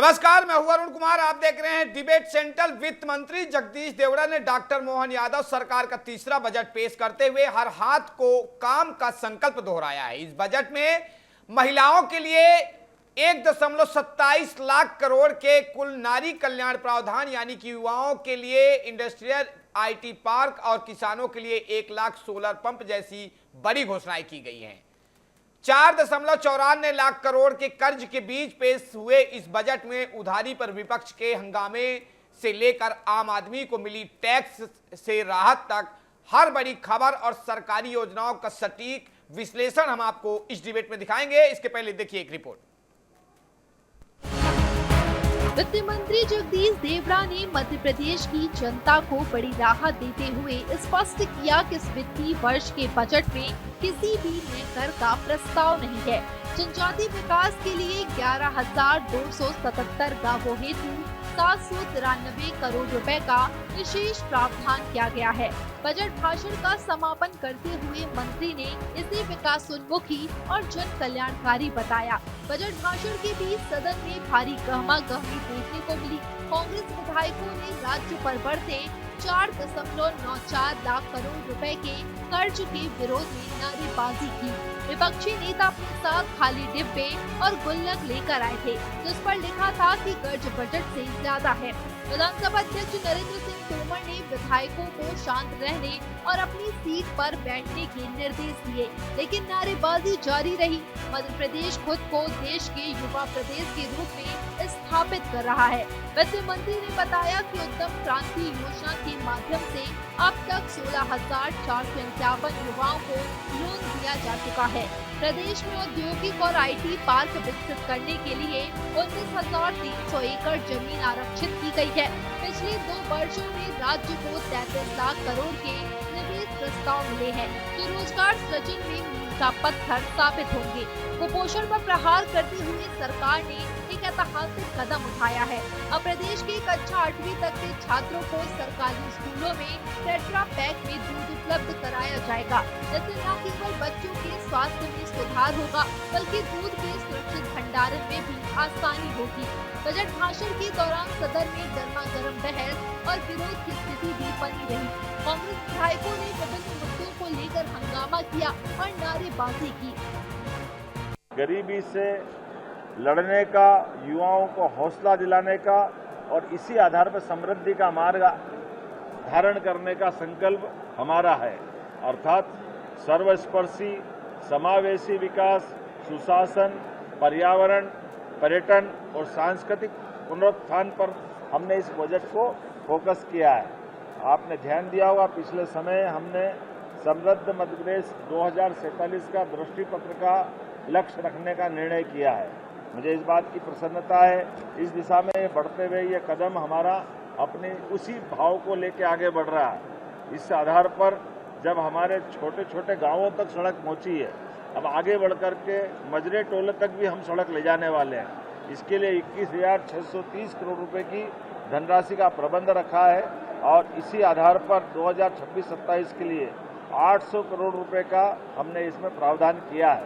नमस्कार, मैं हूं अरुण कुमार। आप देख रहे हैं डिबेट सेंट्रल। वित्त मंत्री जगदीश देवड़ा ने डॉक्टर मोहन यादव सरकार का तीसरा बजट पेश करते हुए हर हाथ को काम का संकल्प दोहराया है। इस बजट में महिलाओं के लिए 1.27 लाख करोड़ के कुल नारी कल्याण प्रावधान, यानी कि युवाओं के लिए इंडस्ट्रियल आईटी पार्क और किसानों के लिए 1 लाख सोलर पंप जैसी बड़ी घोषणाएं की गई हैं। 4.94 लाख करोड़ के कर्ज के बीच पेश हुए इस बजट में उधारी पर विपक्ष के हंगामे से लेकर आम आदमी को मिली टैक्स से राहत तक हर बड़ी खबर और सरकारी योजनाओं का सटीक विश्लेषण हम आपको इस डिबेट में दिखाएंगे। इसके पहले देखिए एक रिपोर्ट। वित्त मंत्री जगदीश देवड़ा ने मध्य प्रदेश की जनता को बड़ी राहत देते हुए स्पष्ट किया कि इस वित्तीय वर्ष के बजट में किसी भी नए कर का प्रस्ताव नहीं है। जनजातीय विकास के लिए 11,277 गांवों हेतु 793 करोड़ रुपए का विशेष प्रावधान किया गया है। बजट भाषण का समापन करते हुए मंत्री ने इसे विकासोन्मुखी और जन कल्याणकारी बताया। बजट भाषण के बीच सदन में भारी गहमागहमी देखने को मिली। कांग्रेस विधायकों ने राज्य पर बढ़ते 4.94 लाख करोड़ रुपए के कर्ज के विरोध में नारेबाजी की। विपक्षी नेता अपने साथ खाली डिब्बे और गुल्लक लेकर आए थे, जिस पर लिखा था कि कर्ज बजट से ज्यादा है। विधानसभा अध्यक्ष नरेंद्र सिंह तोमर ने विधायकों को शांत रहने और अपनी सीट पर बैठने के निर्देश दिए, लेकिन नारेबाजी जारी रही। मध्य प्रदेश खुद को देश के युवा प्रदेश के रूप में स्थापित कर रहा है। वित्त मंत्री ने बताया कि उत्तम क्रांति योजना के माध्यम से अब तक 16,451 युवाओं को लोन दिया जा चुका है। प्रदेश में औद्योगिक और आईटी पार्क विकसित करने के लिए 19,300 एकड़ जमीन आरक्षित की गई है। पिछले 2 वर्षों में राज्य को 33 लाख करोड़ के निवेश प्रस्ताव मिले हैं, जो रोजगार सृजन में मील का पत्थर साबित होंगे। कुपोषण पर प्रहार करते हुए सरकार ने एक ऐतिहासिक कदम उठाया है। अब प्रदेश के कक्षा 8वीं तक के छात्रों को सरकारी स्कूलों में टेट्रा पैक में दूध उपलब्ध कराया जाएगा। इससे न केवल बच्चों के स्वास्थ्य में सुधार होगा, बल्कि दूध के सुरक्षित भंडारण में भी आसानी होगी। बजट भाषण के दौरान सदन में गर्मागर्म बहस और विरोध की स्थिति भी बनी रही। कांग्रेस विधायकों ने विभिन्न मुद्दों को लेकर हंगामा किया और नारेबाजी की। गरीबी से लड़ने का, युवाओं को हौसला दिलाने का और इसी आधार पर समृद्धि का मार्ग धारण करने का संकल्प हमारा है। अर्थात सर्वस्पर्शी, समावेशी विकास, सुशासन, पर्यावरण, पर्यटन और सांस्कृतिक पुनरुत्थान पर हमने इस बजट को फोकस किया है। आपने ध्यान दिया होगा, पिछले समय हमने समृद्ध मध्य प्रदेश 2047 का दृष्टि पत्र का लक्ष्य रखने का निर्णय किया है। मुझे इस बात की प्रसन्नता है, इस दिशा में बढ़ते हुए ये कदम हमारा अपने उसी भाव को लेकर आगे बढ़ रहा है। इस आधार पर जब हमारे छोटे छोटे गांवों तक सड़क पहुंची है, अब आगे बढ़कर के मजरे टोले तक भी हम सड़क ले जाने वाले हैं। इसके लिए 21,630 करोड़ रुपए की धनराशि का प्रबंध रखा है और इसी आधार पर 2026-27 के लिए 800 करोड़ रुपए का हमने इसमें प्रावधान किया है।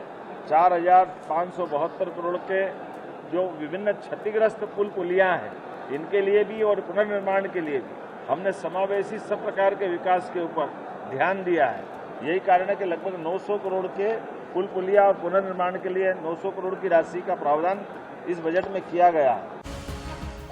4,572 करोड़ के जो विभिन्न क्षतिग्रस्त पुल पुलियां हैं, इनके लिए भी और पुनर्निर्माण के लिए भी हमने समावेशी सब प्रकार के विकास के ऊपर ध्यान दिया है। यही कारण है कि लगभग 900 करोड़ के पुल पुलिया और पुनर्निर्माण के लिए 900 करोड़ की राशि का प्रावधान इस बजट में किया गया है।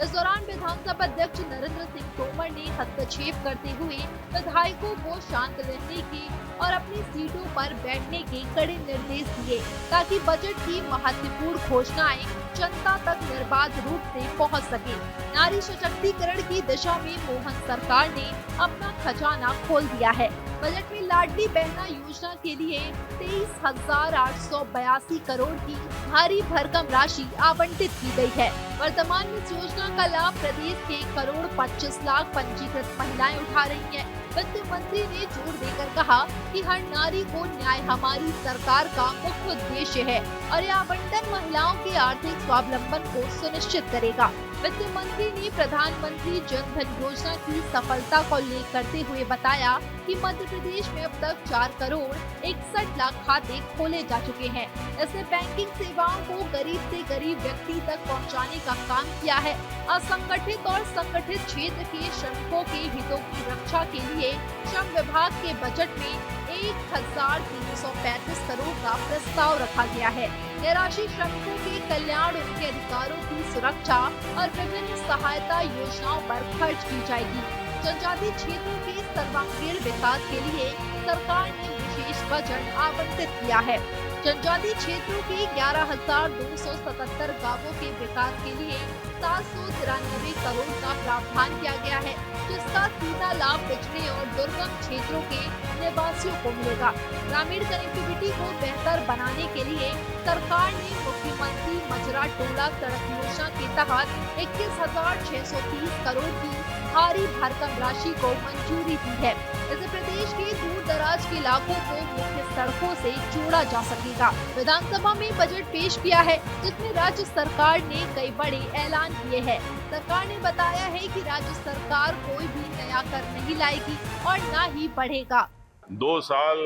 इस दौरान विधानसभा अध्यक्ष नरेंद्र सिंह तोमर ने हस्तक्षेप करते हुए विधायकों को शांत रहने के और अपनी सीटों पर बैठने के कड़े निर्देश दिए, ताकि बजट की महत्वपूर्ण घोषणाएं जनता तक निर्बाध रूप से पहुंच सके। नारी सशक्तिकरण की दिशा में मोहन सरकार ने अपना खजाना खोल दिया है। बजट में लाडली बहना योजना के लिए 23,882 करोड़ की भारी भरकम राशि आवंटित की गई है। वर्तमान में इस योजना का लाभ प्रदेश के करोड़ 25 लाख पंजीकृत महिलाएं उठा रही हैं। वित्त मंत्री ने जोर देकर कहा कि हर नारी को न्याय हमारी सरकार का मुख्य उद्देश्य है और यह आवंटन महिलाओं के आर्थिक स्वावलंबन को सुनिश्चित करेगा। वित्त मंत्री ने प्रधानमंत्री जन धन योजना की सफलता को उल्लेख करते हुए बताया कि मध्य प्रदेश में अब तक 4 करोड़ 61 लाख खाते खोले जा चुके हैं। इसने बैंकिंग सेवाओं को गरीब से गरीब व्यक्ति तक पहुंचाने का काम किया है। असंगठित और संगठित क्षेत्र के श्रमिकों के हितों की रक्षा के लिए श्रम विभाग के बजट में 1335 करोड़ का प्रस्ताव रखा गया है। यह राशि श्रमिकों के कल्याण, उनके अधिकारों की सुरक्षा और विभिन्न सहायता योजनाओं पर खर्च की जाएगी। जनजातीय क्षेत्रों के सर्वांगीण विकास के लिए सरकार ने विशेष बजट आवंटित किया है। जनजातीय क्षेत्रों के 11,277 गांवों के विकास के लिए 793 करोड़ का प्रावधान किया गया है, जिसका सीधा लाभ पिछड़े और दुर्गम क्षेत्रों के निवासियों को मिलेगा। ग्रामीण कनेक्टिविटी को बेहतर बनाने के लिए सरकार ने मुख्यमंत्री मजरा टोला सड़क योजना के तहत 21,630 करोड़ की भारी भरकम राशि को मंजूरी दी है। इससे प्रदेश के दूर दराज के इलाकों को मुख्य सड़कों से जोड़ा जा सकेगा। विधानसभा में बजट पेश किया है, जिसमें राज्य सरकार ने कई बड़े ऐलान किए हैं। सरकार ने बताया है कि राज्य सरकार कोई भी नया कर नहीं लाएगी और न ही बढ़ेगा। 2 साल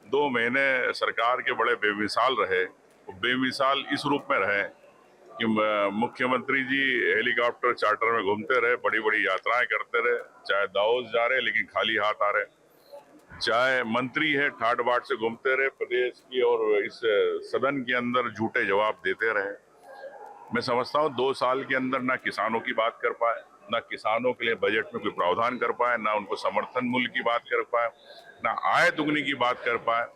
2 महीने सरकार के बड़े बेमिसाल रहे। बेमिसाल इस रूप में रहे कि मुख्यमंत्री जी हेलीकॉप्टर चार्टर में घूमते रहे, बड़ी बड़ी यात्राएं करते रहे, चाहे दाऊद जा रहे लेकिन खाली हाथ आ रहे, चाहे मंत्री है ठाट बाट से घूमते रहे प्रदेश की और इस सदन के अंदर झूठे जवाब देते रहे। मैं समझता हूँ 2 साल के अंदर ना किसानों की बात कर पाए, ना किसानों के लिए बजट में कोई प्रावधान कर पाए, ना उनको समर्थन मूल्य की बात कर पाए, ना आय दुगनी की बात कर पाए।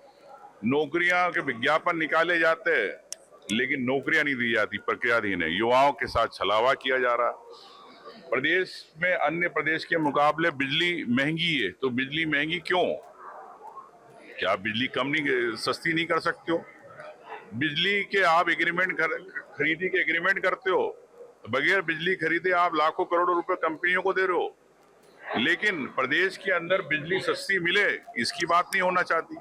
नौकरियां के विज्ञापन निकाले जाते लेकिन नौकरियां नहीं दी जाती, प्रक्रियाधीन है। युवाओं के साथ छलावा किया जा रहा। प्रदेश में अन्य प्रदेश के मुकाबले बिजली महंगी है, तो बिजली महंगी क्यों? क्या आप बिजली कम नहीं, सस्ती नहीं कर सकते हो? बिजली के आप खरीदी के एग्रीमेंट करते हो, बगैर बिजली खरीदे आप लाखों करोड़ों रुपए कंपनियों को दे रहे हो, लेकिन प्रदेश के अंदर बिजली सस्ती मिले इसकी बात नहीं होना चाहती।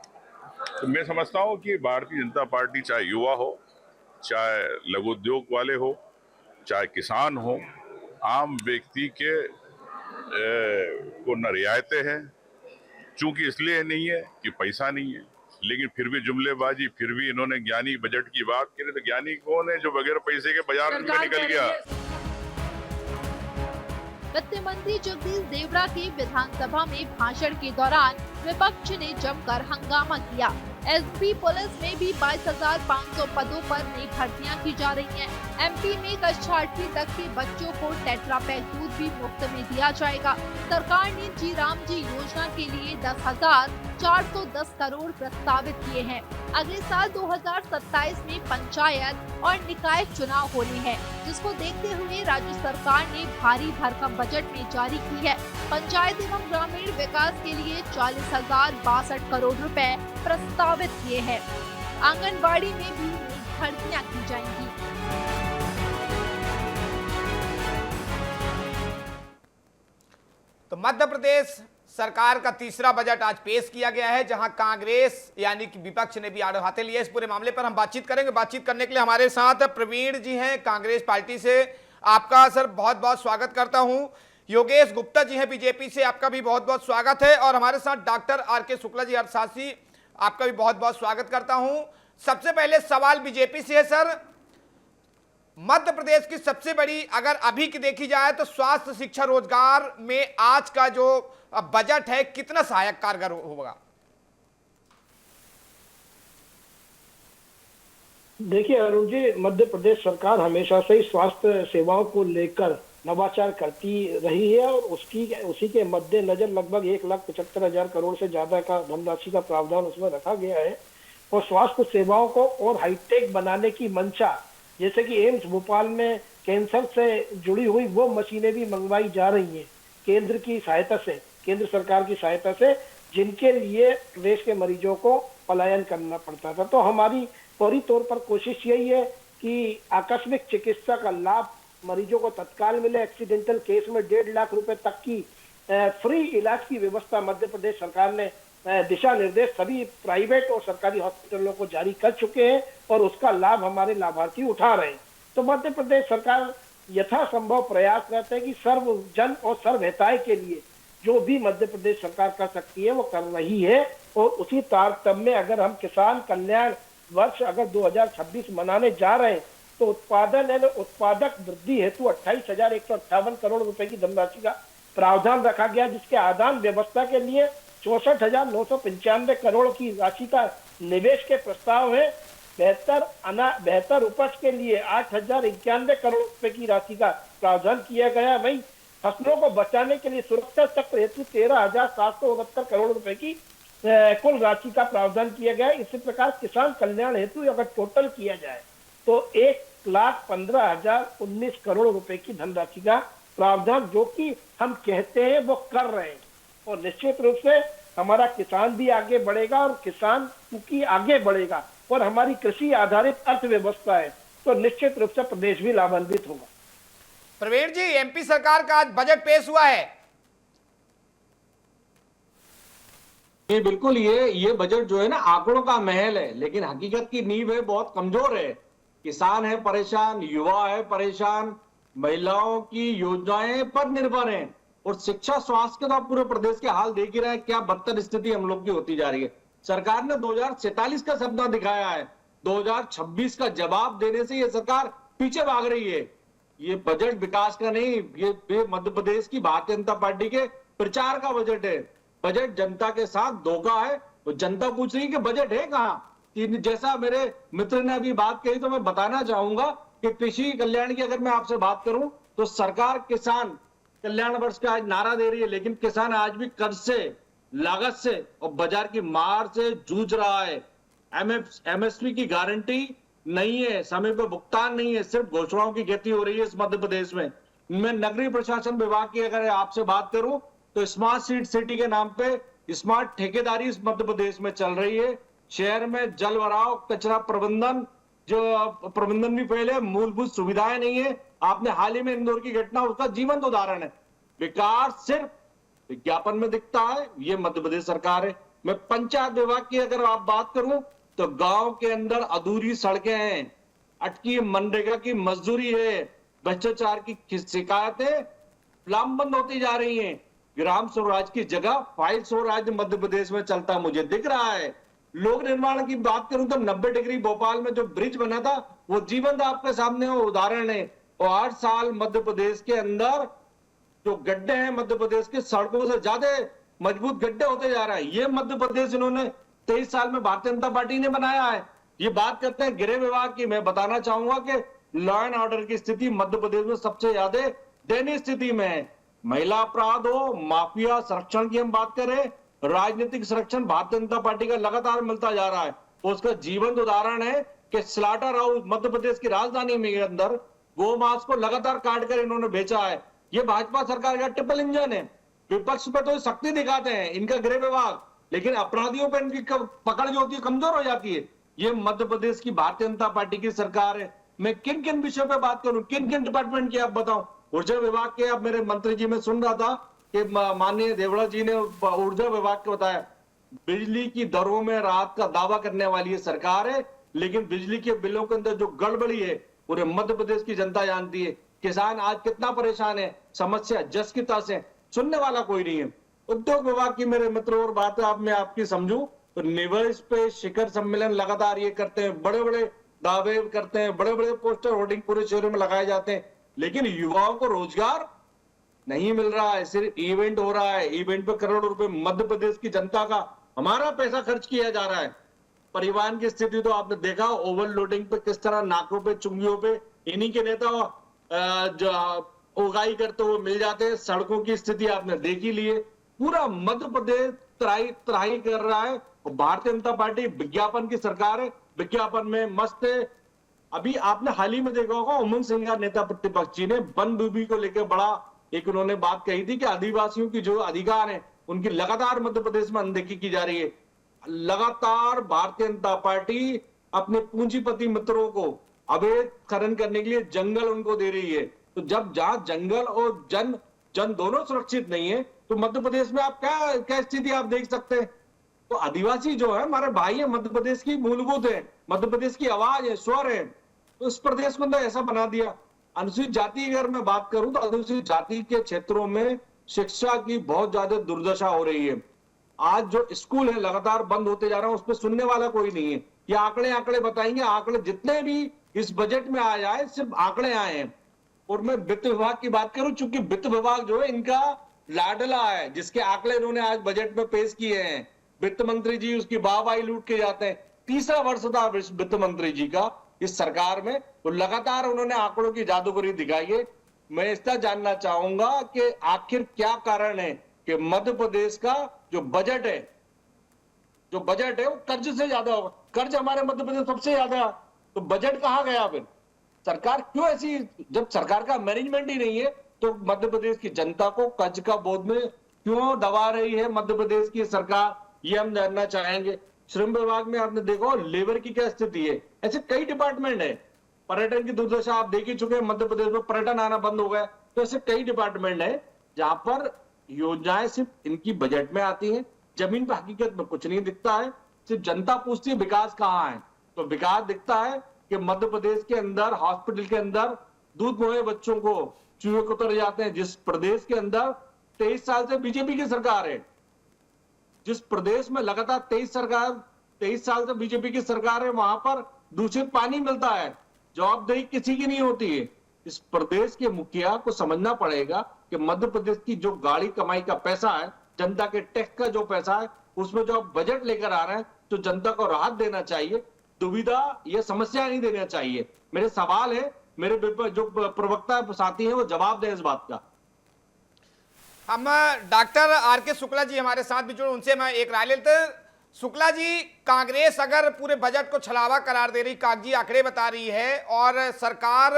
तो मैं समझता हूँ कि भारतीय जनता पार्टी चाहे युवा हो, चाहे लघु उद्योग वाले हो, चाहे किसान हो, आम व्यक्ति के को न रियायतें हैं, चूंकि इसलिए नहीं है कि पैसा नहीं है, लेकिन फिर भी जुमलेबाजी, फिर भी इन्होंने ज्ञानी बजट की बात की। तो ज्ञानी कौन है जो बगैर पैसे के बाजार में निकल गया? वित्त मंत्री जगदीश देवड़ा के विधानसभा में भाषण के दौरान विपक्ष ने जमकर हंगामा किया। एसपी पुलिस में भी 22,500 पदों पर नई भर्तियां की जा रही हैं। एमपी में कक्षा 8वीं तक के बच्चों को टेट्रापैक दूध भी मुफ्त में दिया जाएगा। सरकार ने जी राम जी योजना के लिए 10,410 करोड़ प्रस्तावित किए हैं। अगले साल 2027 में पंचायत और निकाय चुनाव होने हैं, जिसको देखते हुए राज्य सरकार ने भारी भरकम बजट में जारी की है। पंचायत एवं ग्रामीण विकास के लिए 40,062 करोड़ रुपए प्रस्तावित किए हैं। आंगनबाड़ी में भी भर्तियां की जाएंगी। तो मध्य प्रदेश सरकार का तीसरा बजट आज पेश किया गया है, जहां कांग्रेस यानी कि विपक्ष ने भी आड़े हाथे लिए। इस पूरे मामले पर हम बातचीत करेंगे। बातचीत करने के लिए हमारे साथ प्रवीण जी हैं कांग्रेस पार्टी से। आपका सर बहुत बहुत स्वागत करता हूं। योगेश गुप्ता जी हैं बीजेपी से, आपका भी बहुत बहुत स्वागत है। और हमारे साथ डॉक्टर आर.के. शुक्ला जी अर्थशास्त्री, आपका भी बहुत बहुत स्वागत करता हूं। सबसे पहले सवाल बीजेपी से है सर, मध्य प्रदेश की सबसे बड़ी अगर अभी की देखी जाए तो स्वास्थ्य, शिक्षा, रोजगार में आज का जो बजट है कितना सहायक कारगर होगा? देखिए अरुण जी, मध्य प्रदेश सरकार हमेशा से ही स्वास्थ्य सेवाओं को लेकर नवाचार करती रही है और उसी के मद्देनजर लगभग 1,75,000 करोड़ से ज्यादा का धनराशि का प्रावधान उसमें रखा गया है। और स्वास्थ्य सेवाओं को और हाईटेक बनाने की मंशा, जैसे कि एम्स भोपाल में कैंसर से जुड़ी हुई वो मशीनें भी मंगवाई जा रही हैं केंद्र की सहायता से, केंद्र सरकार की सहायता से, जिनके लिए प्रदेश के मरीजों को पलायन करना पड़ता था। तो हमारी फौरी तौर पर कोशिश यही है कि आकस्मिक चिकित्सा का लाभ मरीजों को तत्काल मिले। एक्सीडेंटल केस में 1.5 लाख रुपए तक की फ्री इलाज की व्यवस्था मध्य प्रदेश सरकार ने दिशा निर्देश सभी प्राइवेट और सरकारी हॉस्पिटलों को जारी कर चुके हैं और उसका लाभ हमारे लाभार्थी उठा रहे हैं। तो मध्य प्रदेश सरकार यथासंभव प्रयास करते हैं कि सर्व जन और सर्व हिताय के लिए जो भी मध्य प्रदेश सरकार कर सकती है वो कर रही है। और उसी तारतम्य में अगर हम किसान कल्याण वर्ष अगर 2026 मनाने जा रहे हैं तो उत्पादन एवं उत्पादक वृद्धि हेतु 28,158 करोड़ रुपए की धनराशि का प्रावधान रखा गया, जिसके आदान व्यवस्था के लिए 64,995 करोड़ की राशि का निवेश के प्रस्ताव है। बेहतर उपज के लिए 8,091 करोड़ रुपए की राशि का प्रावधान किया गया। वहीं फसलों को बचाने के लिए सुरक्षा चक्र हेतु 13,769 करोड़ रुपए की कुल राशि का प्रावधान किया गया। इसी प्रकार किसान कल्याण हेतु अगर टोटल किया जाए तो 1,15,019 करोड़ रुपए की धनराशि का प्रावधान जो कि हम कहते हैं वो कर रहे हैं। और निश्चित रूप से हमारा किसान भी आगे बढ़ेगा और किसान क्योंकि आगे बढ़ेगा और हमारी कृषि आधारित अर्थव्यवस्था है तो निश्चित रूप से प्रदेश भी लाभान्वित होगा। प्रवीण जी, एमपी सरकार का आज बजट पेश हुआ है। ये बिल्कुल ये बजट जो है ना आंकड़ों का महल है, लेकिन हकीकत की नींव है बहुत कमजोर है। किसान है परेशान, युवा है परेशान, महिलाओं की योजनाएं पर निर्भर हैं और शिक्षा स्वास्थ्य के तो आप पूरे प्रदेश के हाल देख ही रहे हैं, क्या बदतर स्थिति हम लोग की होती जा रही है। सरकार ने 2047 का सपना दिखाया है, 2026 का जवाब देने से ये सरकार पीछे भाग रही है। ये बजट विकास का नहीं, ये मध्य प्रदेश की भारतीय जनता पार्टी के प्रचार का बजट है। बजट जनता के साथ धोखा है। तो जनता पूछ रही है कि बजट है कहाँ। जैसा मेरे मित्र ने अभी बात कही तो मैं बताना चाहूंगा कि कृषि कल्याण की अगर मैं आपसे बात करूं तो सरकार किसान कल्याण वर्ष का आज नारा दे रही है, लेकिन किसान आज भी कर्ज से, लागत से और बाजार की मार से जूझ रहा है। एमएसपी की गारंटी नहीं है, समय पर भुगतान नहीं है, सिर्फ घोषणाओं की खेती हो रही है इस मध्य प्रदेश में। मैं नगरीय प्रशासन विभाग की अगर आपसे बात करूं तो स्मार्ट सिटी के नाम पे स्मार्ट ठेकेदारी इस मध्य प्रदेश में चल रही है। शहर में जल भराव, कचरा प्रबंधन भी पहले, मूलभूत सुविधाएं नहीं है। आपने हाल ही में इंदौर की घटना उसका जीवंत उदाहरण है। विकास सिर्फ विज्ञापन में दिखता है, ये मध्य प्रदेश सरकार है। मैं पंचायत विभाग की अगर आप बात करूं तो गांव के अंदर अधूरी सड़कें हैं, अटकी मनरेगा की मजदूरी है, भ्रष्टाचार की शिकायतें लामबंद होती जा रही हैं। ग्राम स्वराज की जगह फाइल स्वराज मध्य प्रदेश में चलता मुझे दिख रहा है। लोक निर्माण की बात करूं तो 90 डिग्री भोपाल में जो ब्रिज बना था वो जीवंत आपके सामने वो उदाहरण है। और हर साल मध्य प्रदेश के अंदर जो गड्ढे हैं मध्य प्रदेश के सड़कों से ज्यादा मजबूत गड्ढे होते जा रहे हैं। ये मध्य प्रदेश इन्होंने 23 साल में भारतीय जनता पार्टी ने बनाया है। ये बात करते हैं गृह विभाग की, मैं बताना चाहूंगा कि लॉ एंड ऑर्डर की स्थिति मध्य प्रदेश में सबसे ज्यादा दयनीय स्थिति में है। महिला अपराध हो, माफिया संरक्षण की हम बात करें, राजनीतिक संरक्षण भारतीय जनता पार्टी का लगातार मिलता जा रहा है। उसका जीवंत उदाहरण है कि स्लाटर हाउस मध्य प्रदेश की राजधानी में के अंदर गो मांस को लगातार काट कर इन्होंने बेचा है। ये भाजपा सरकार का ट्रिपल इंजन है। विपक्ष पे तो शक्ति दिखाते हैं इनका गृह विभाग, लेकिन अपराधियों पर इनकी पकड़ जो होती है कमजोर हो जाती है। ये मध्य प्रदेश की भारतीय जनता पार्टी की सरकार है। मैं किन किन विषयों पे बात करूं, किन किन डिपार्टमेंट की आप बताऊं। ऊर्जा विभाग के अब मेरे मंत्री जी में सुन रहा था कि माननीय देवड़ा जी ने ऊर्जा विभाग को बताया बिजली की दरों में राहत का दावा करने वाली ये सरकार है, लेकिन बिजली के बिलों के अंदर जो गड़बड़ी है पूरे मध्य प्रदेश की जनता जानती है। किसान आज कितना परेशान है, समस्या जस की तस है, सुनने वाला कोई नहीं है। उद्योग विभाग की मेरे मित्र और बात आप मैं आपकी समझूं तो निवेश पे शिखर सम्मेलन लगातार ये करते हैं, बड़े बड़े दावे करते हैं, बड़े बड़े पोस्टर होर्डिंग पूरे शहरों में लगाए जाते हैं, लेकिन युवाओं को रोजगार नहीं मिल रहा है। सिर्फ इवेंट हो रहा है, इवेंट पे करोड़ों रुपए मध्य प्रदेश की जनता का हमारा पैसा खर्च किया जा रहा है। परिवहन की स्थिति तो आपने देखा, ओवरलोडिंग पे किस तरह नाकों पे चुंगियों पे इन्हीं के नेता जो उगाई करते हुए मिल जाते हैं। सड़कों की स्थिति आपने देख ही ली है। पूरा मध्य प्रदेश त्राही कर रहा है और भारतीय जनता पार्टी विज्ञापन की सरकार है, विज्ञापन में मस्त है। अभी आपने हाल ही में देखा होगा उमंग सिंह नेता प्रतिपक्ष जी ने वन भूमि को लेकर बड़ा एक उन्होंने बात कही थी कि आदिवासियों की जो अधिकार है उनकी लगातार मध्य प्रदेश में अनदेखी की जा रही है। लगातार भारतीय जनता पार्टी अपने पूंजीपति मित्रों को अवैध खनन करने के लिए जंगल उनको दे रही है। तो जब जहां जंगल और जन दोनों सुरक्षित नहीं है तो मध्य प्रदेश में आप क्या स्थिति आप देख सकते हैं। तो आदिवासी जो है हमारे भाई है, मध्य प्रदेश की मूलभूत है, मध्य प्रदेश की आवाज है, स्वर है। तो इस प्रदेश को अंदर ऐसा बना दिया। अनुसूचित जाति की अगर मैं बात करूं तो अनुसूचित जाति के क्षेत्रों में शिक्षा की बहुत ज्यादा दुर्दशा हो रही है। आज जो स्कूल है लगातार बंद होते जा रहा है, उस पर सुनने वाला कोई नहीं है। ये आंकड़े बताएंगे, आंकड़े जितने भी इस बजट में आए आए सिर्फ आंकड़े आए हैं। और मैं वित्त विभाग की बात करूं, चूंकि वित्त विभाग जो है इनका लाडला है, जिसके आंकड़े इन्होंने आज बजट में पेश किए हैं। वित्त मंत्री जी उसकी वाहवाही लूट के जाते हैं। तीसरा वर्ष था वित्त मंत्री जी का इस सरकार में, तो लगातार उन्होंने आंकड़ों की जादूगरी दिखाई है। मैं इसका जानना चाहूंगा कि आखिर क्या कारण है कि मध्य प्रदेश का जो बजट है वो कर्ज से ज्यादा होगा। कर्ज हमारे मध्य प्रदेश सबसे ज्यादा, तो बजट कहां गया फिर? सरकार क्यों ऐसी, जब सरकार का मैनेजमेंट ही नहीं है तो मध्य प्रदेश की जनता को कर्ज का बोझ में क्यों दबा रही है मध्य प्रदेश की सरकार, ये हम जानना चाहेंगे। श्रम विभाग में आपने देखो लेबर की क्या स्थिति है। ऐसे कई डिपार्टमेंट है। पर्यटन की दुर्दशा आप देख ही चुके हैं, मध्य प्रदेश में पर्यटन आना बंद हो गया। तो ऐसे कई डिपार्टमेंट है जहां पर योजनाएं सिर्फ इनकी बजट में आती हैं, जमीन पर हकीकत में कुछ नहीं दिखता है। सिर्फ जनता पूछती है विकास कहाँ है, तो विकास दिखता है कि मध्य प्रदेश के अंदर हॉस्पिटल के अंदर दूध मोहे बच्चों को चूहे उतर जाते हैं। जिस प्रदेश के अंदर 23 साल से बीजेपी की सरकार है, जिस प्रदेश में लगातार 23 साल से बीजेपी की सरकार है, वहां पर दूषित पानी मिलता है, जवाबदेही किसी की नहीं होती है। इस प्रदेश के मुखिया को समझना पड़ेगा कि मध्य प्रदेश की जो गाड़ी कमाई का पैसा है, जनता के टैक्स का जो पैसा है, उसमें जो आप बजट लेकर आ रहे हैं तो जनता को राहत देना चाहिए, दुविधा ये समस्या नहीं देना चाहिए। मेरे सवाल है, मेरे जो प्रवक्ता साथी हैं वो जवाब दें इस बात का। हम डॉक्टर आर के शुक्ला जी हमारे साथ भी जुड़े, उनसे मैं एक राय लेते। शुक्ला जी, कांग्रेस अगर पूरे बजट को छलावा करार दे रही, कागजी आंकड़े बता रही है और सरकार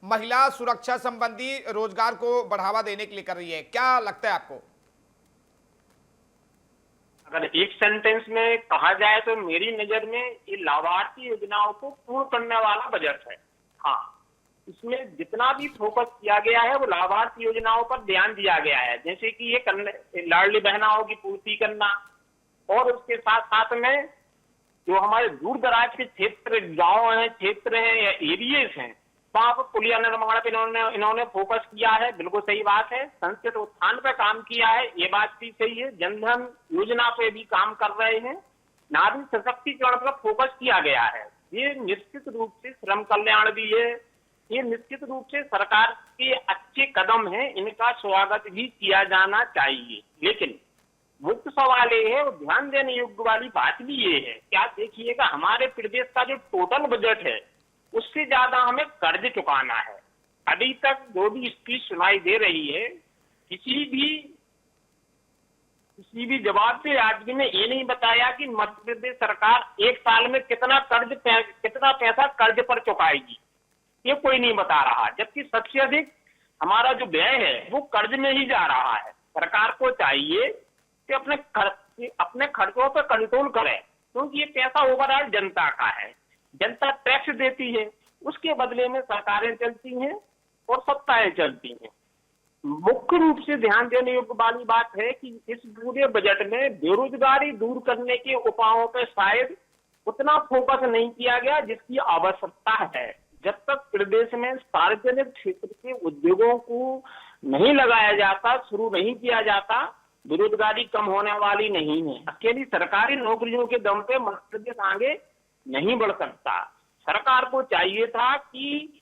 महिला सुरक्षा संबंधी रोजगार को बढ़ावा देने के लिए कर रही है, क्या लगता है आपको? अगर एक सेंटेंस में कहा जाए तो मेरी नजर में ये लाभार्थी योजनाओं को पूर्ण करने वाला बजट है। हाँ, इसमें जितना भी फोकस किया गया है वो लाभार्थी योजनाओं पर ध्यान दिया गया है, जैसे कि ये लाडली बहनाओं की पूर्ति करना, और उसके साथ साथ में जो हमारे दूर दराज के क्षेत्र, गांव हैं, क्षेत्र हैं या एरियाज हैं, वहां पर पुलिया निर्माण पे इन्होंने फोकस किया है। बिल्कुल सही बात है। संस्कृत उत्थान पे काम किया है, ये बात भी सही है। जनधन योजना पे भी काम कर रहे हैं। नारी सशक्तिकरण पर फोकस किया गया है। ये निश्चित रूप से श्रम कल्याण भी है, ये निश्चित रूप से सरकार के अच्छे कदम हैं, इनका स्वागत भी किया जाना चाहिए। लेकिन मुख्य सवाल ये है, ध्यान देने योग्य वाली बात भी ये है, क्या देखिएगा हमारे प्रदेश का जो टोटल बजट है उससे ज्यादा हमें कर्ज चुकाना है। अभी तक जो भी स्पीच सुनाई दे रही है, किसी भी जवाब से आदमी ने ये नहीं बताया कि मध्य प्रदेश सरकार एक साल में कितना पैसा कर्ज पर चुकाएगी, ये कोई नहीं बता रहा। जबकि सबसे अधिक हमारा जो व्यय है वो कर्ज में ही जा रहा है। सरकार को चाहिए कि अपने खर्चों पर कंट्रोल करे, क्योंकि ये पैसा ओवरऑल जनता का है। जनता टैक्स देती है, उसके बदले में सरकारें चलती हैं और सत्ताएं चलती हैं। मुख्य रूप से ध्यान देने योग्य वाली बात है कि इस पूरे बजट में बेरोजगारी दूर करने के उपायों पर शायद उतना फोकस नहीं किया गया जिसकी आवश्यकता है। जब तक प्रदेश में सार्वजनिक क्षेत्र के उद्योगों को नहीं लगाया जाता, शुरू नहीं किया जाता, बेरोजगारी कम होने वाली नहीं है। अकेली सरकारी नौकरियों के दम पे मध्य प्रदेश आगे नहीं बढ़ सकता। सरकार को चाहिए था कि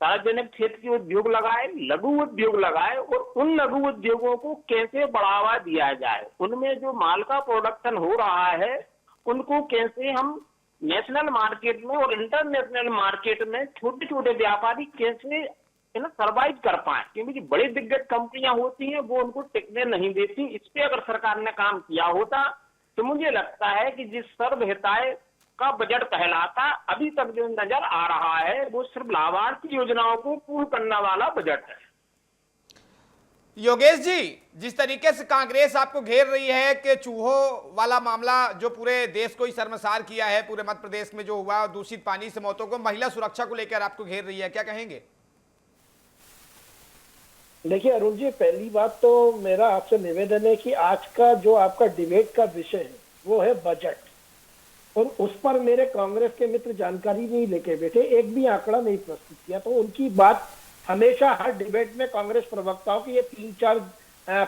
सार्वजनिक क्षेत्र के उद्योग लगाए, लघु उद्योग लगाए, और उन लघु उद्योगों को कैसे बढ़ावा दिया जाए, उनमें जो माल का प्रोडक्शन हो रहा है उनको कैसे हम नेशनल मार्केट में और इंटरनेशनल मार्केट में छोटे छोटे व्यापारी कैसे सर्वाइव कर पाए, क्योंकि बड़ी दिग्गज कंपनियां होती हैं वो उनको टिकने नहीं देती। इस पे अगर सरकार ने काम किया होता तो मुझे लगता है कि जिस सर्वहिताय का बजट कहलाता, अभी तक जो नजर आ रहा है वो सिर्फ लाभार्थी योजनाओं को पूर्ण करने वाला बजट है। योगेश जी, जिस तरीके से कांग्रेस आपको घेर रही है कि चूहों वाला मामला जो पूरे देश को ही शर्मसार किया है, पूरे मध्य प्रदेश में जो हुआ, दूषित पानी से मौतों को, महिला सुरक्षा को लेकर आपको घेर रही है, क्या कहेंगे? देखिए अरुण जी, पहली बात तो मेरा आपसे निवेदन है कि आज का जो आपका डिबेट का विषय है वो है बजट, और उस पर मेरे कांग्रेस के मित्र जानकारी नहीं लेके बैठे, एक भी आंकड़ा नहीं प्रस्तुत किया, तो उनकी बात हमेशा हर डिबेट में कांग्रेस प्रवक्ताओं की ये 3-4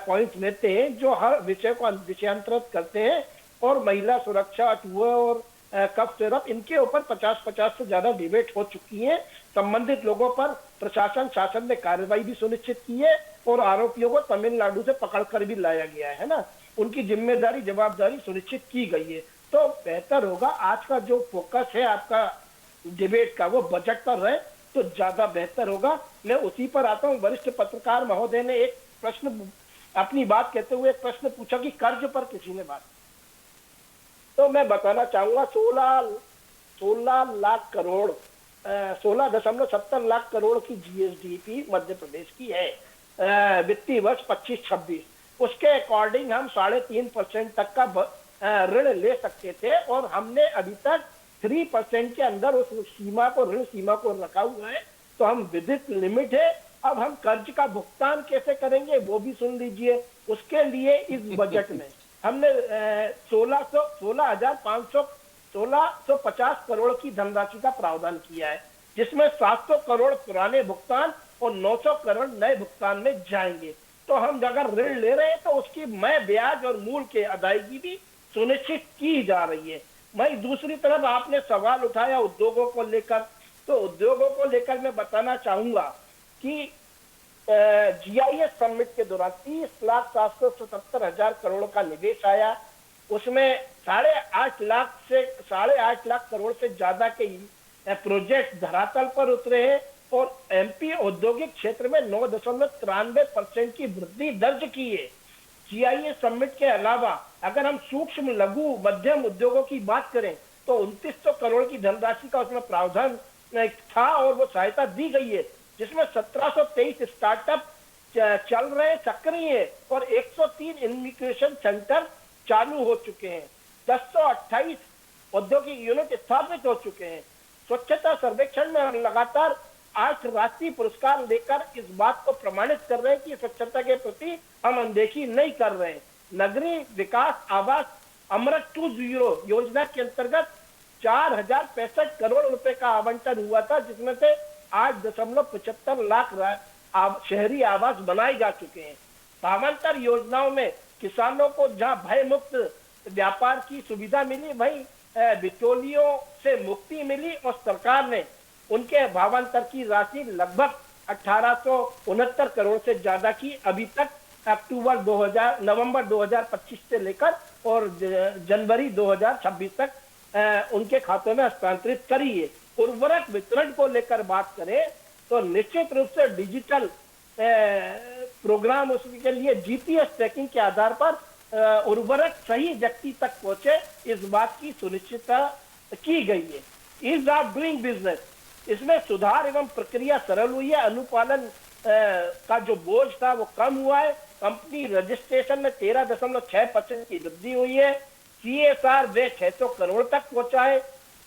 पॉइंट लेते हैं जो हर विषय को विषयांतरित करते हैं, और महिला सुरक्षा, अटुआ और कफ सिरप, इनके ऊपर 50-50 से ज्यादा डिबेट हो चुकी है। संबंधित लोगों पर प्रशासन शासन ने कार्रवाई भी सुनिश्चित की है और आरोपियों को तमिलनाडु से पकड़कर भी लाया गया है ना, उनकी जिम्मेदारी जवाबदारी सुनिश्चित की गई है। तो बेहतर होगा आज का जो फोकस है आपका डिबेट का वो बजट पर रहे तो ज्यादा बेहतर होगा। मैं उसी पर आता हूँ। वरिष्ठ पत्रकार महोदय ने एक प्रश्न अपनी बात कहते हुए एक प्रश्न पूछा कि कर्ज पर किसी ने बात, तो मैं बताना चाहूंगा 16 लाख करोड़ 16.70 लाख करोड़ की जीएसडीपी मध्य प्रदेश की है वित्तीय वर्ष 25-26। उसके अकॉर्डिंग हम 3.5% तक का ऋण ले सकते थे और हमने अभी तक 3% के अंदर उस सीमा को, ऋण सीमा को रखा हुआ है। तो हम विदित लिमिट है। अब हम कर्ज का भुगतान कैसे करेंगे वो भी सुन लीजिए। उसके लिए इस बजट में हमने 1650 करोड़ की धनराशि का प्रावधान किया है, जिसमें 700 करोड़ पुराने भुगतान और 900 करोड़ नए भुगतान में जाएंगे। तो हम अगर ऋण ले रहे हैं तो उसकी मैं ब्याज और मूल के अदायगी भी सुनिश्चित की जा रही है। वहीं दूसरी तरफ आपने सवाल उठाया उद्योगों को लेकर, तो उद्योगों को लेकर मैं बताना चाहूंगा कि जीआईएस समिट के दौरान 30,777,000 करोड़ का निवेश आया। उसमें 8.5 लाख करोड़ से ज्यादा के प्रोजेक्ट धरातल पर उतरे हैं और एमपी औद्योगिक क्षेत्र में 9.93% की वृद्धि दर्ज की है। जीआईएस समिट के अलावा अगर हम सूक्ष्म लघु मध्यम उद्योगों की बात करें तो 2900 करोड़ की धनराशि का उसमें प्रावधान था और वो सहायता दी गई है, जिसमें 1723 स्टार्टअप चल रहे सक्रिय और 103 इनक्यूबेशन सेंटर चालू हो चुके हैं। 1028 औद्योगिक यूनिट स्थापित हो चुके हैं। स्वच्छता सर्वेक्षण में हम लगातार 8 राष्ट्रीय पुरस्कार लेकर इस बात को प्रमाणित कर रहे हैं कि स्वच्छता के प्रति हम अनदेखी नहीं कर रहे हैं। नगरीय विकास आवास अमृत 2.0 योजना के अंतर्गत 4065 करोड़ रुपए का आवंटन हुआ था, जिसमें से 8.75 लाख शहरी आवास बनाए जा चुके हैं। भावांतर योजनाओं में किसानों को जहां भय मुक्त व्यापार की सुविधा मिली, वहीं बिचौलियों से मुक्ति मिली और सरकार ने उनके भावांतर की राशि लगभग 1869 करोड़ से ज्यादा की अभी तक नवंबर 2025 से लेकर और जनवरी 2026 तक उनके खातों में हस्तांतरित करी है। उर्वरक वितरण को लेकर बात करें तो निश्चित रूप से डिजिटल प्रोग्राम उसके लिए जीपीएस ट्रैकिंग के आधार पर उर्वरक सही व्यक्ति तक पहुंचे, इस बात की सुनिश्चितता की गई है। ईज ऑफ डूइंग बिजनेस, इसमें सुधार एवं प्रक्रिया सरल हुई है। अनुपालन का जो बोझ था वो कम हुआ है। कंपनी रजिस्ट्रेशन में 13.6% की वृद्धि हुई है। सीएसआर वे 600 करोड़ तक पहुंचा है।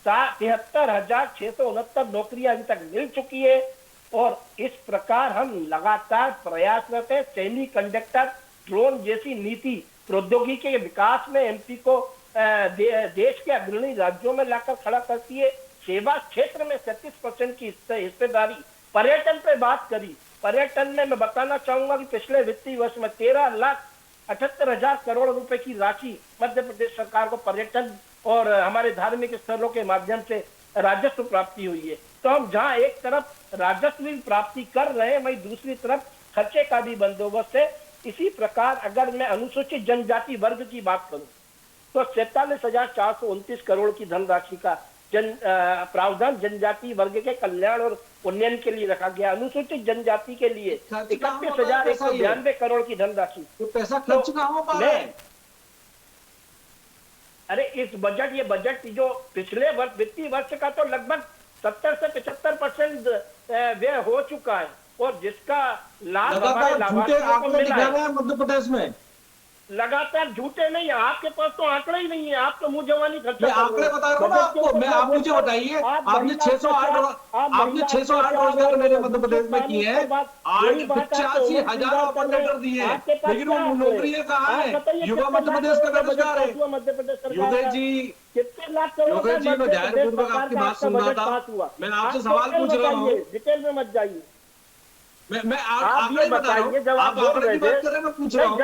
73,669 नौकरियां अभी तक मिल चुकी है और इस प्रकार हम लगातार प्रयासरत है। सेमीकंडक्टर, ड्रोन जैसी नीति प्रौद्योगिकी के विकास में एमपी को देश के अग्रणी राज्यों में लाकर खड़ा करती है। सेवा क्षेत्र में 37% की हिस्सेदारी। पर्यटन पे बात करी, पर्यटन में मैं बताना चाहूंगा कि पिछले वित्तीय वर्ष में 13,78,000 करोड़ रुपए की राशि मध्य प्रदेश सरकार को पर्यटन और हमारे धार्मिक स्थलों के माध्यम से राजस्व प्राप्ति हुई है। तो हम जहां एक तरफ राजस्व की प्राप्ति कर रहे हैं, वहीं दूसरी तरफ खर्चे का भी बंदोबस्त है। इसी प्रकार अगर मैं अनुसूचित जनजाति वर्ग की बात करूं तो 47,429 करोड़ की धनराशि का प्रावधान जनजाति वर्ग के कल्याण और उन्नयन के लिए रखा गया। अनुसूचित जनजाति के लिए 31,192 करोड़ की धनराशि। तो पैसा खर्च कहाँ हो पा रहा है? अरे इस बजट, ये बजट जो पिछले वर्ष वित्तीय वर्ष का तो लगभग 70 से 75% व्यय हो चुका है और जिसका लाभ हमारे लाभार्थियों को मिला है। मध्य प्रदेश में लगातार झूठे नहीं, आपके पास तो आंकड़े ही नहीं है। आप तो मुंह जवानी खर्चा आंकड़े बता रहा हूँ ना आपको। मैं आप मुझे बताइए, आपने 608 रोजगार मेरे मध्य प्रदेश में किए हैं, 85,000 ऑफर लेटर दिए हैं, लेकिन वो नौकरियां कहाँ है? युवा मध्य प्रदेश का बेरोजगार है। मध्य प्रदेश योगेश जी, कितने लाख करोड़ मैं ध्यानपूर्वक आपकी बात सुन रहा था। मैं आपसे सवाल पूछ रहा हूँ, डिटेल में मत जाइए। मैं आप आंकड़े ये बता रहा हूँ, बताइए, जब आप आप बोल आंकड़े रहे की बात थे, कर रहे हैं, मैं पूछ रहा हूँ।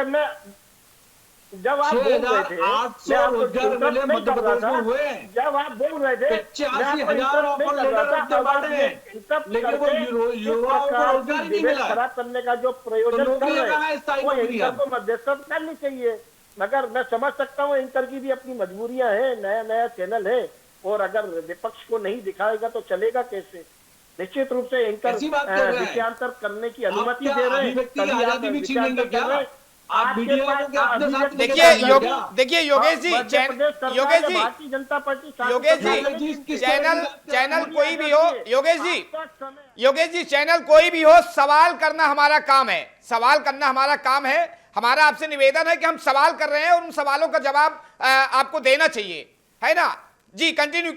जब आप बोल रहे थे, 6,800 मैं आपको रोजगार इंटरप्ट मिले नहीं मध्य कर रहा प्रदेश था। में हुए हैं। जब आप बोल रहे थे, मैं 85,000 आपको ऑफर इंटरप्ट नहीं कर लेटर रहा था, अपने अब आप बांटे ये हैं, इंटरप्ट लेकिन वो करके इस युवाओं को प्रकार रोजगार की ही नहीं डिबेट मिला। खराब करने का जो प्रयोजन तो कर नौकरियां रहे कहाँ है, स्थायी हैं, वो नौकरियां? इंटर को मध्यस्थता करनी चाहिए। मगर मैं समझ सकता हूँ इंटर की भी अपनी मजबूरियां हैं, नया नया चैनल है, और अगर विपक्ष को नहीं दिखाएगा तो चलेगा कैसे। निश्चित रूप से इंटर कैसी बात कर रहे हैं? विषयांतर करने की आप अनुमति क्या दे रहे हैं, अभिव्यक्ति की तभी आप आजादी भी विषयांतर छीनेंगे क्या? कर रहे हैं। आप आपके मीडिया पास को क्या अपने साथ अभिव्यक्ति लेके देखिए जाएंगे योग क्या? देखिए योगेश जी मध्य प्रदेश सरकार योगेश या जी भारतीय जनता पार्टी योगेश योगेश जी, जी किस तरह की चैनल बात कर चैनल रहे हैं? कोई भी हो, योगेश जी आपका समय योगेश जी चैनल कोई भी हो, सवाल करना हमारा काम है, सवाल करना हमारा काम है। हमारा आपसे निवेदन है कि हम सवाल कर रहे हैं और उन सवालों का जवाब आपको देना चाहिए, है ना जी। कंटिन्यू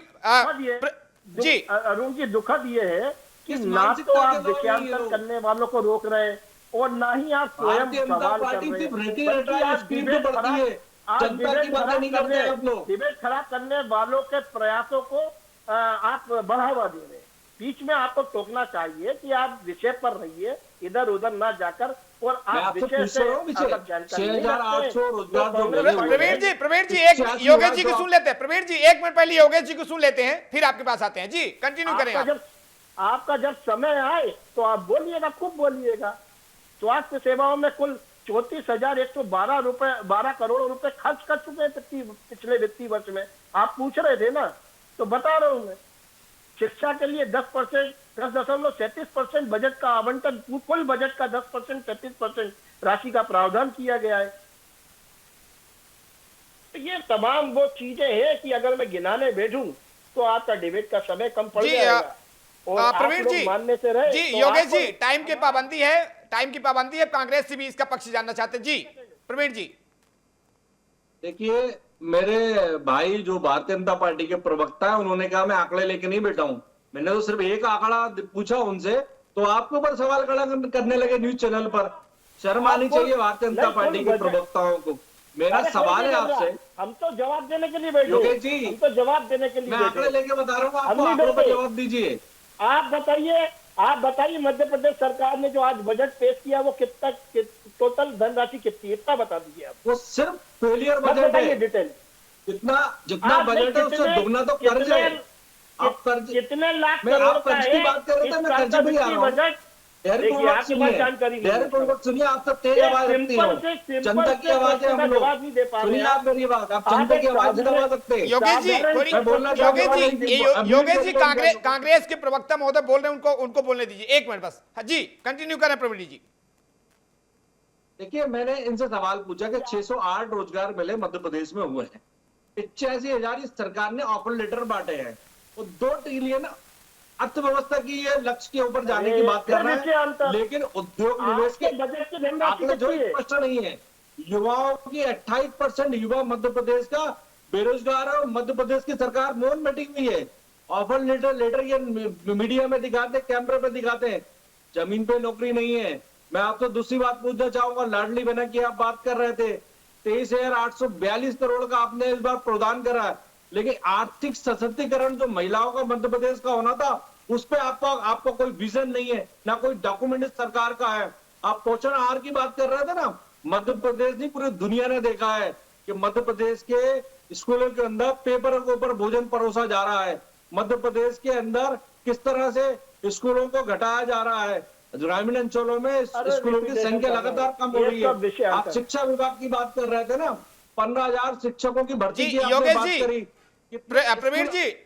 जी। अरुण जी, दुखद ये है कि किस ना मानसिकता तो के आप दौर में ये विषयांतर लोग? करने वालों को रोक रहे हैं और ना ही आप स्वयं भारतीय जनता सवाल कर पार्टी रहे सिर्फ हैं, रेटिंग बल्कि रटाई आप स्कीम डिबेट तो बढ़ती खराब- है, आप जनता की डिबेट बातें खराब नहीं करते करने- आप लोग। डिबेट खराब करने वालों के प्रयासों को आप बढ़ावा दे रहे हैं। बीच में आपको टोकना चाहिए कि आप विषय पर रहिए, इधर उधर ना जाकर, और मैं आप आपसे विषय पूछ से रहा हूँ, अगर जानकारी नहीं 6,800 रखते, रोजगार तो जो कांग्रेस मिले हुए पार्टी- हैं। प्रवीण जी एक 86 योगेश जी को हजार सुन लेते हैं। प्रवीण जी एक मिनट पहले योगेश जी को सुन लेते हैं, फिर आपके पास आते हैं जी। कंटिन्यू करें आप। आपका जब समय आए तो आप बोलिएगा, खूब बोलिएगा। स्वास्थ्य सेवाओं में कुल 34,112 रुपए 12 करोड़ रुपए खर्च कर चुके हैं पिछले वित्तीय वर्ष में। आप पूछ रहे थे ना, तो बता रहा हूं मैं। शिक्षा के लिए 10.37% बजट का आवंटन, कुल बजट का 10% 33% राशि का प्रावधान किया गया है। ये तमाम वो चीजें हैं कि अगर मैं गिनाने बैठूं तो आपका डिबेट का समय कम पड़ जी, जाएगा। और आप प्रवीण लोग जी मानने से रहे जी तो योगेश आपको- जी टाइम की पाबंदी है, टाइम की पाबंदी है। कांग्रेस से भी इसका पक्ष जानना चाहते हैं जी। प्रवीण जी देखिए, मेरे भाई जो भारतीय जनता पार्टी के प्रवक्ता है, उन्होंने कहा मैं आंकड़े लेके नहीं बैठा हूं। मैंने तो सिर्फ एक आंकड़ा पूछा उनसे, तो आपके ऊपर सवाल खड़ा करने लगे न्यूज चैनल पर। शर्म आनी चाहिए भारतीय जनता पार्टी के प्रवक्ताओं को। मेरा अरे सवाल कोई है नहीं कर आपसे, रहा। हम तो जवाब देने के लिए बैठे योगेश हैं। जी, हम तो जवाब देने के लिए मैं बैठे आंकड़े हैं। लेके बता रहा हूँ, हम आपको नहीं आंकड़ों पर बैठे। जवाब दीजिए। आप बताइए मध्य प्रदेश सरकार ने जो आज बजट पेश किया वो कितना टोटल धनराशि कितनी, इतना बता दीजिए आप। वो सिर्फ फेलियर बस बजट बताइए है। डिटेल। जितना आप बजट है उससे कितने- दुगना तो कर्ज है। आप कर्ज, कितने लाख मैं करोड़ आप का कर्ज की है बात कर रहे थे, इस मैं साल कर्ज का पे ही आ वित्तीय रहा हूँ। बजट? डायरेक्ट देखिए, मत आपके पास सुनिए, जानकारी नहीं है। डायरेक्ट मत सुनिए। आप सब तेज एक आवाज रखती सिंपल हो, से जनता की आवाज है हम लोग। जवाब नहीं दे पा रहे सुनिए हैं। आप मेरी बात, आप आप जनता एक की आवाज नहीं दबा सकते। योगेश जी साधारण थोड़ी मैं बोलना चाहता हूं, योगेश जी अभी योगेश जी बिल्कुल कांग्रेस के प्रवक्ता महोदय बोल रहे हैं, उनको बोलने दीजिए। एक मिनट बस। हाँ जी कंटिन्यू करें प्रवीण जी। देखिए, मैंने इनसे सवाल पूछा कि 608 रोजगार मिले मध्य प्रदेश में हुए हैं, 85,000 इस सरकार ने ऑफर लेटर बांटे हैं, वो 2 ट्रिलियन अर्थव्यवस्था की ये लक्ष्य के ऊपर जाने की बात कर रहे हैं। लेकिन उद्योग निवेश के बजट की धनराशि आंकड़े जो कितनी है? स्पष्ट नहीं है। युवाओं की 28% युवा मध्य प्रदेश का बेरोजगार है और मध्य प्रदेश की सरकार मौन बैठी हुई है। ऑफर लेटर ये मीडिया में दिखाते, कैमरे पे दिखाते हैं, जमीन पे नौकरी नहीं है। मैं आपसे दूसरी बात पूछना चाहूंगा, लाडली बहना की आप बात कर रहे थे, 23,842 करोड़ का आपने इस बार प्रावधान करा है, लेकिन आर्थिक सशक्तिकरण जो महिलाओं का मध्य प्रदेश का होना था, उस पे आपका कोई विजन नहीं है, ना कोई डॉक्यूमेंट सरकार का है। आप पोषण आहार की बात कर रहे थे ना, मध्य प्रदेश नहीं पूरी दुनिया ने देखा है कि मध्य प्रदेश के स्कूलों के अंदर पेपर के ऊपर भोजन परोसा जा रहा है। मध्य प्रदेश के अंदर किस तरह से स्कूलों को घटाया जा रहा है। ग्रामीण अंचलों में स्कूलों की संख्या लगातार कम हो रही है। आप शिक्षा विभाग की बात कर रहे थे ना, 15,000 शिक्षकों की भर्ती की आपने बात करी।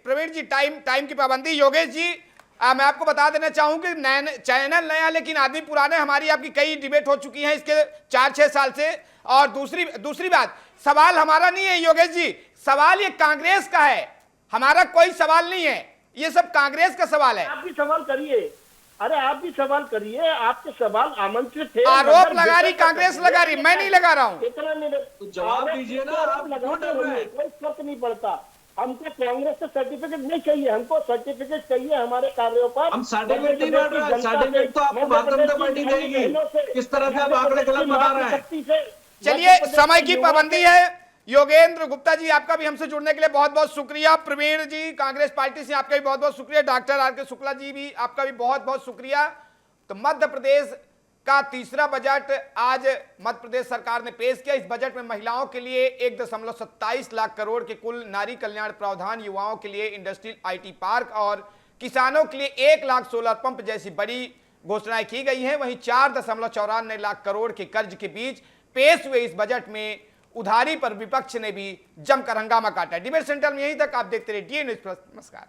प्रवीण जी टाइम की पाबंदी। योगेश जी मैं आपको बता देना चाहूं कि चैनल नया लेकिन आदमी पुराने। हमारी आपकी कई डिबेट हो चुकी हैं इसके 4-6 साल से। और दूसरी बात, सवाल हमारा नहीं है योगेश जी, सवाल ये कांग्रेस का है, हमारा कोई सवाल नहीं है, ये सब कांग्रेस का सवाल है। आप भी सवाल करिए, अरे आप भी सवाल करिए, आपके सवाल आमंत्रित थे। आरोप लगा रही कांग्रेस, लगा रही, मैं नहीं लगा रहा हूं। इतना नहीं, तो जवाब दीजिए ना, आप क्यों डर रहे हैं? कोई फर्क नहीं पड़ता। हमको कांग्रेस से सर्टिफिकेट नहीं चाहिए, हमको सर्टिफिकेट चाहिए हमारे कार्यों पर। हम सर्टिफिकेट नहीं बांट रहे, सर्टिफिकेट तो आपको भारतीय जनता पार्टी देगी। किस तरह से आप आंकड़े गलत बता रहे हैं? चलिए, समय की पाबंदी है। योगेंद्र गुप्ता जी आपका भी हमसे जुड़ने के लिए बहुत बहुत शुक्रिया। प्रवीण जी कांग्रेस पार्टी से आपका भी बहुत बहुत शुक्रिया। डॉक्टर आर के शुक्ला जी भी आपका भी बहुत बहुत शुक्रिया। तो मध्य प्रदेश का तीसरा बजट आज मध्य प्रदेश सरकार ने पेश किया। इस बजट में महिलाओं के लिए 1.27 लाख करोड़ के कुल नारी कल्याण प्रावधान, युवाओं के लिए इंडस्ट्रियल आईटी पार्क और किसानों के लिए 1 लाख सोलर पंप जैसी बड़ी घोषणाएं की गई हैं। वहीं 4.94 लाख करोड़ के कर्ज के बीच पेश हुए इस बजट में उधारी पर विपक्ष ने भी जमकर हंगामा काटा। डिबेट सेंटर में यहीं तक। आप देखते रहिए DN न्यूज़ प्लस। नमस्कार।